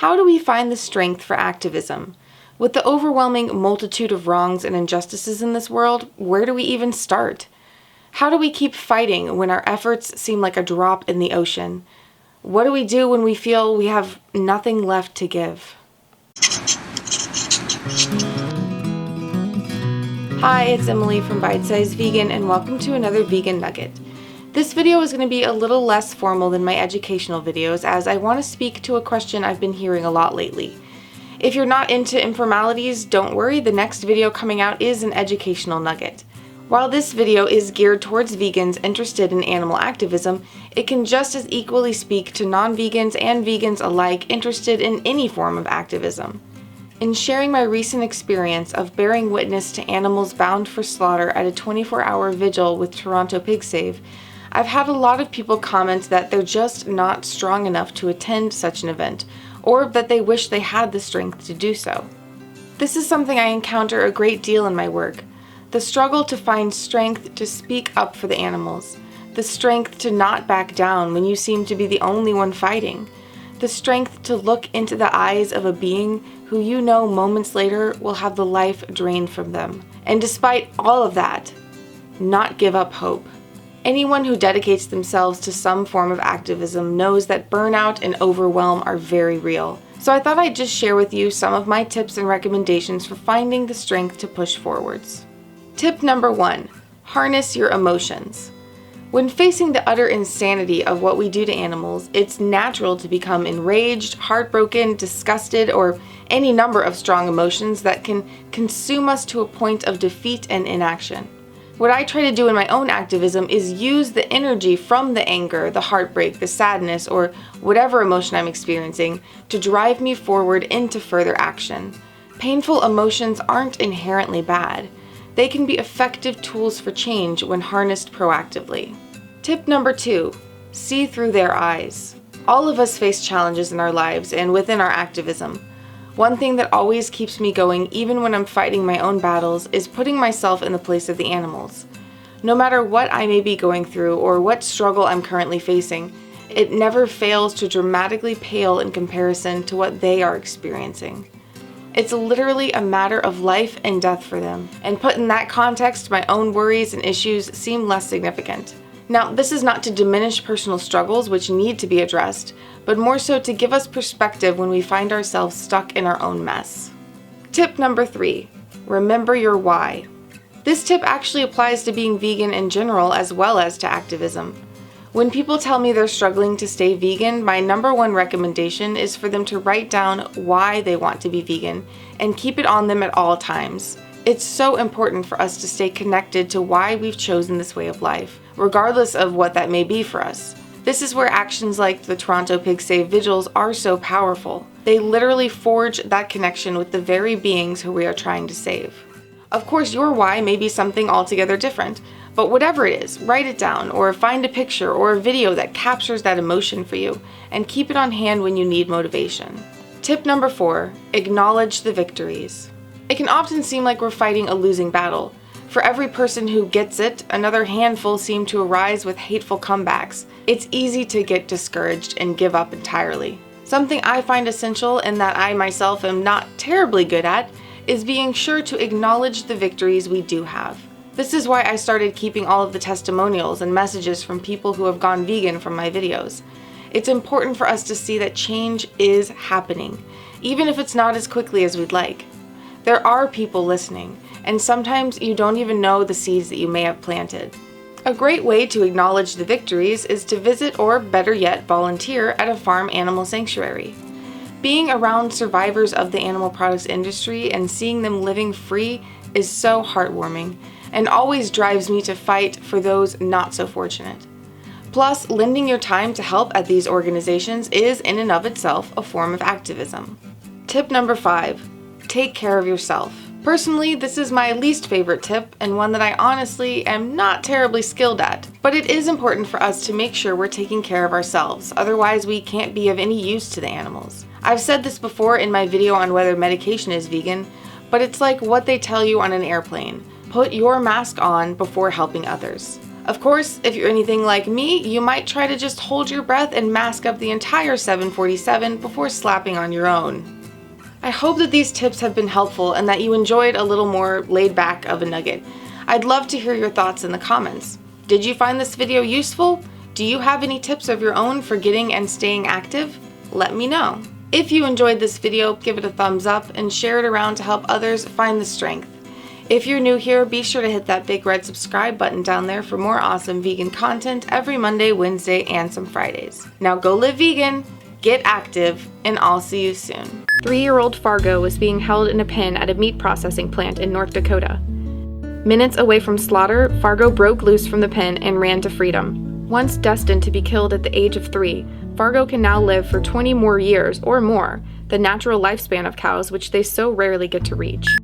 How do we find the strength for activism? With the overwhelming multitude of wrongs and injustices in this world, where do we even start? How do we keep fighting when our efforts seem like a drop in the ocean? What do we do when we feel we have nothing left to give? Hi, it's Emily from Bite Size Vegan, and welcome to another Vegan Nugget. This video is going to be a little less formal than my educational videos, as I want to speak to a question I've been hearing a lot lately. If you're not into informalities, don't worry, the next video coming out is an educational nugget. While this video is geared towards vegans interested in animal activism, it can just as equally speak to non-vegans and vegans alike interested in any form of activism. In sharing my recent experience of bearing witness to animals bound for slaughter at a 24-hour vigil with Toronto Pig Save, I've had a lot of people comment that they're just not strong enough to attend such an event, or that they wish they had the strength to do so. This is something I encounter a great deal in my work. The struggle to find strength to speak up for the animals. The strength to not back down when you seem to be the only one fighting. The strength to look into the eyes of a being who you know moments later will have the life drained from them. And despite all of that, not give up hope. Anyone who dedicates themselves to some form of activism knows that burnout and overwhelm are very real. So I thought I'd just share with you some of my tips and recommendations for finding the strength to push forwards. Tip number 1, harness your emotions. When facing the utter insanity of what we do to animals, it's natural to become enraged, heartbroken, disgusted, or any number of strong emotions that can consume us to a point of defeat and inaction. What I try to do in my own activism is use the energy from the anger, the heartbreak, the sadness, or whatever emotion I'm experiencing to drive me forward into further action. Painful emotions aren't inherently bad. They can be effective tools for change when harnessed proactively. Tip number 2, see through their eyes. All of us face challenges in our lives and within our activism. One thing that always keeps me going, even when I'm fighting my own battles, is putting myself in the place of the animals. No matter what I may be going through or what struggle I'm currently facing, it never fails to dramatically pale in comparison to what they are experiencing. It's literally a matter of life and death for them, and put in that context, my own worries and issues seem less significant. Now, this is not to diminish personal struggles which need to be addressed, but more so to give us perspective when we find ourselves stuck in our own mess. Tip number 3, remember your why. This tip actually applies to being vegan in general as well as to activism. When people tell me they're struggling to stay vegan, my number 1 recommendation is for them to write down why they want to be vegan and keep it on them at all times. It's so important for us to stay connected to why we've chosen this way of life, regardless of what that may be for us. This is where actions like the Toronto Pig Save vigils are so powerful. They literally forge that connection with the very beings who we are trying to save. Of course, your why may be something altogether different, but whatever it is, write it down or find a picture or a video that captures that emotion for you and keep it on hand when you need motivation. Tip number 4, acknowledge the victories. It can often seem like we're fighting a losing battle. For every person who gets it, another handful seem to arise with hateful comebacks. It's easy to get discouraged and give up entirely. Something I find essential and that I myself am not terribly good at is being sure to acknowledge the victories we do have. This is why I started keeping all of the testimonials and messages from people who have gone vegan from my videos. It's important for us to see that change is happening, even if it's not as quickly as we'd like. There are people listening, and sometimes you don't even know the seeds that you may have planted. A great way to acknowledge the victories is to visit or, better yet, volunteer at a farm animal sanctuary. Being around survivors of the animal products industry and seeing them living free is so heartwarming, and always drives me to fight for those not so fortunate. Plus, lending your time to help at these organizations is in and of itself a form of activism. Tip number 5, take care of yourself. Personally, this is my least favorite tip and one that I honestly am not terribly skilled at, but it is important for us to make sure we're taking care of ourselves, otherwise we can't be of any use to the animals. I've said this before in my video on whether medication is vegan, but it's like what they tell you on an airplane. Put your mask on before helping others. Of course, if you're anything like me, you might try to just hold your breath and mask up the entire 747 before slapping on your own. I hope that these tips have been helpful and that you enjoyed a little more laid back of a nugget. I'd love to hear your thoughts in the comments. Did you find this video useful? Do you have any tips of your own for getting and staying active? Let me know. If you enjoyed this video, give it a thumbs up and share it around to help others find the strength. If you're new here, be sure to hit that big red subscribe button down there for more awesome vegan content every Monday, Wednesday, and some Fridays. Now go live vegan, get active, and I'll see you soon. 3-year-old Fargo was being held in a pen at a meat processing plant in North Dakota. Minutes away from slaughter, Fargo broke loose from the pen and ran to freedom. Once destined to be killed at the age of 3, Fargo can now live for 20 more years or more, the natural lifespan of cows which they so rarely get to reach.